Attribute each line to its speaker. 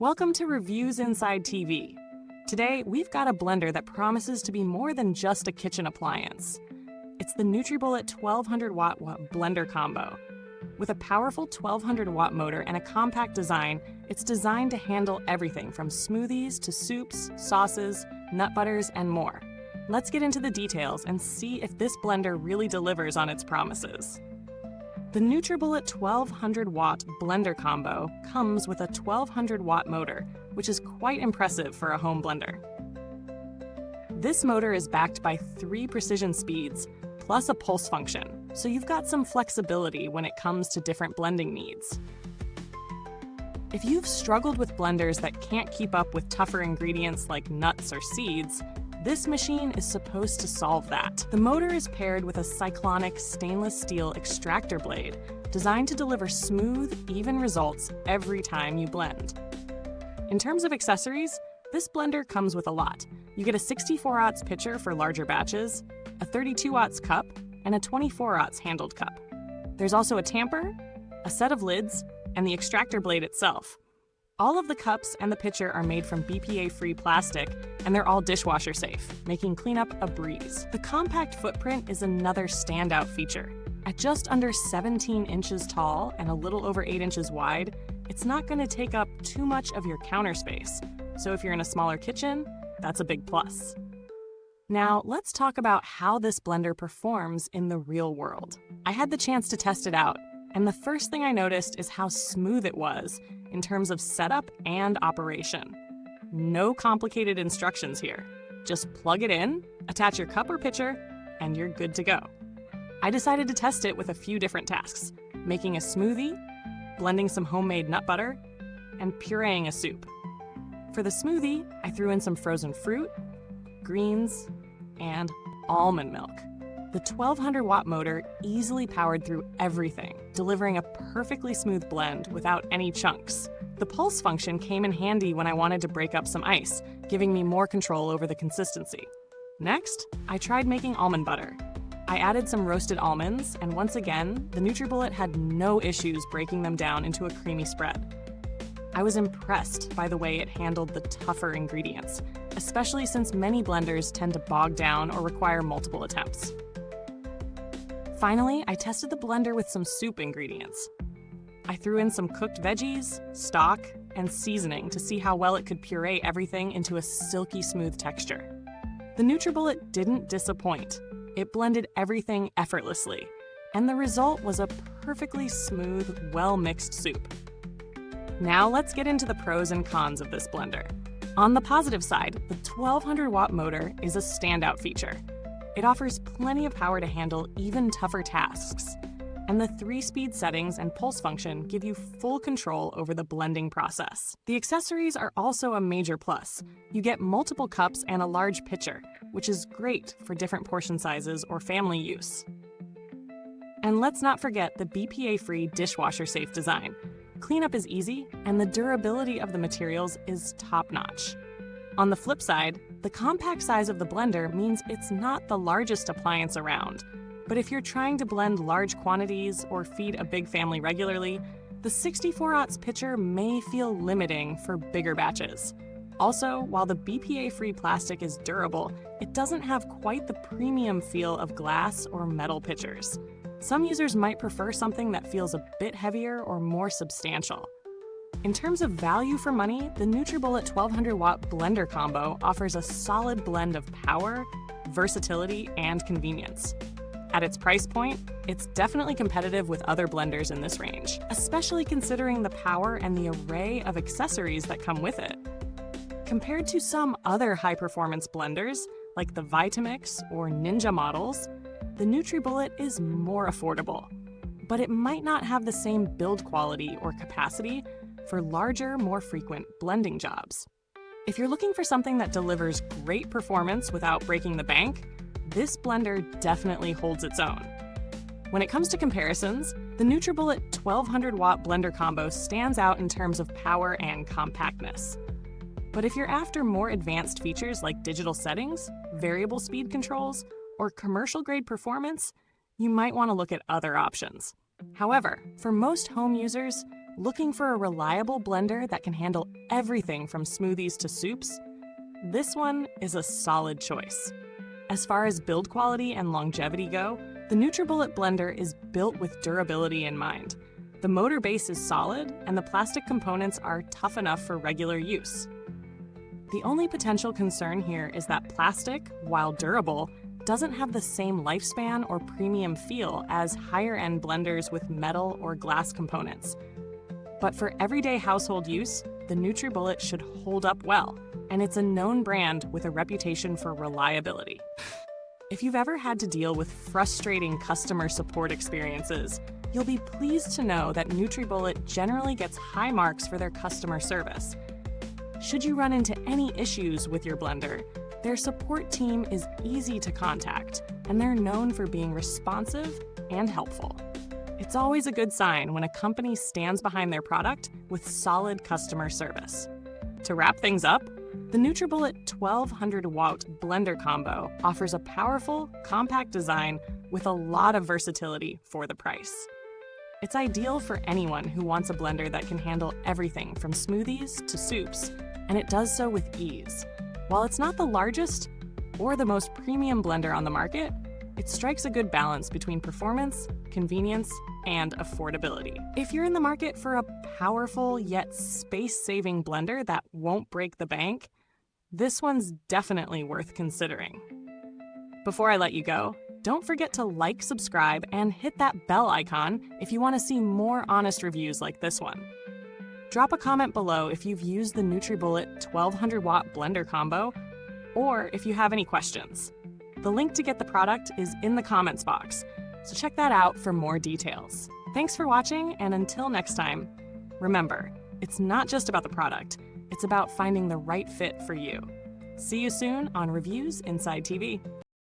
Speaker 1: Welcome to Reviewsinsidetv. Today, we've got a blender that promises to be more than just a kitchen appliance. It's the NutriBullet 1200W blender combo. With a powerful 1200-watt motor and a compact design, it's designed to handle everything from smoothies to soups, sauces, nut butters, and more. Let's get into the details and see if this blender really delivers on its promises. The NutriBullet 1200-watt blender combo comes with a 1200-watt motor, which is quite impressive for a home blender. This motor is backed by 3 precision speeds, plus a pulse function, so you've got some flexibility when it comes to different blending needs. If you've struggled with blenders that can't keep up with tougher ingredients like nuts or seeds, this machine is supposed to solve that. The motor is paired with a cyclonic stainless steel extractor blade designed to deliver smooth, even results every time you blend. In terms of accessories, this blender comes with a lot. You get a 64-aughts pitcher for larger batches, a 32-aughts cup, and a 24-aughts handled cup. There's also a tamper, a set of lids, and the extractor blade itself. All of the cups and the pitcher are made from BPA-free plastic, and they're all dishwasher safe, making cleanup a breeze. The compact footprint is another standout feature. At just under 17 inches tall and a little over 8 inches wide, it's not going to take up too much of your counter space. So if you're in a smaller kitchen, that's a big plus. Now, let's talk about how this blender performs in the real world. I had the chance to test it out, and the first thing I noticed is how smooth it was in terms of setup and operation. No complicated instructions here. Just plug it in, attach your cup or pitcher, and you're good to go. I decided to test it with a few different tasks: making a smoothie, blending some homemade nut butter, and pureeing a soup. For the smoothie, I threw in some frozen fruit, greens, and almond milk. The 1200-watt motor easily powered through everything, delivering a perfectly smooth blend without any chunks. The pulse function came in handy when I wanted to break up some ice, giving me more control over the consistency. Next, I tried making almond butter. I added some roasted almonds, and once again, the NutriBullet had no issues breaking them down into a creamy spread. I was impressed by the way it handled the tougher ingredients, especially since many blenders tend to bog down or require multiple attempts. Finally, I tested the blender with some soup ingredients. I threw in some cooked veggies, stock, and seasoning to see how well it could puree everything into a silky smooth texture. The NutriBullet didn't disappoint. It blended everything effortlessly, and the result was a perfectly smooth, well-mixed soup. Now let's get into the pros and cons of this blender. On the positive side, the 1200-watt motor is a standout feature. It offers plenty of power to handle even tougher tasks, and the 3-speed settings and pulse function give you full control over the blending process. The accessories are also a major plus. You get multiple cups and a large pitcher, which is great for different portion sizes or family use. And let's not forget the BPA-free dishwasher-safe design. Cleanup is easy, and the durability of the materials is top-notch. On the flip side, the compact size of the blender means it's not the largest appliance around. But if you're trying to blend large quantities or feed a big family regularly, the 64-aughts pitcher may feel limiting for bigger batches. Also, while the BPA-free plastic is durable, it doesn't have quite the premium feel of glass or metal pitchers. Some users might prefer something that feels a bit heavier or more substantial. In terms of value for money, the NutriBullet 1200-watt blender combo offers a solid blend of power, versatility, and convenience. At its price point, it's definitely competitive with other blenders in this range, especially considering the power and the array of accessories that come with it. Compared to some other high-performance blenders, like the Vitamix or Ninja models, the NutriBullet is more affordable, but it might not have the same build quality or capacity for larger, more frequent blending jobs. If you're looking for something that delivers great performance without breaking the bank, this blender definitely holds its own. When it comes to comparisons, the NutriBullet 1200-watt blender combo stands out in terms of power and compactness. But if you're after more advanced features like digital settings, variable speed controls, or commercial-grade performance, you might want to look at other options. However, for most home users, Looking for a reliable blender that can handle everything from smoothies to soups? This one is a solid choice. As far as build quality and longevity go, the NutriBullet blender is built with durability in mind. The motor base is solid, and the plastic components are tough enough for regular use. The only potential concern here is that plastic, while durable, doesn't have the same lifespan or premium feel as higher-end blenders with metal or glass components. But for everyday household use, the NutriBullet should hold up well, and it's a known brand with a reputation for reliability. If you've ever had to deal with frustrating customer support experiences, you'll be pleased to know that NutriBullet generally gets high marks for their customer service. Should you run into any issues with your blender, their support team is easy to contact, and they're known for being responsive and helpful. It's always a good sign when a company stands behind their product with solid customer service. To wrap things up, the NutriBullet 1200W blender combo offers a powerful, compact design with a lot of versatility for the price. It's ideal for anyone who wants a blender that can handle everything from smoothies to soups, and it does so with ease. While it's not the largest or the most premium blender on the market, it strikes a good balance between performance, convenience, and affordability. If you're in the market for a powerful yet space-saving blender that won't break the bank, this one's definitely worth considering. Before I let you go, don't forget to like, subscribe, and hit that bell icon if you want to see more honest reviews like this one. Drop a comment below if you've used the NutriBullet 1200W blender combo, or if you have any questions. The link to get the product is in the comments box, so check that out for more details. Thanks for watching, and until next time, remember, it's not just about the product, it's about finding the right fit for you. See you soon on Reviews Inside TV.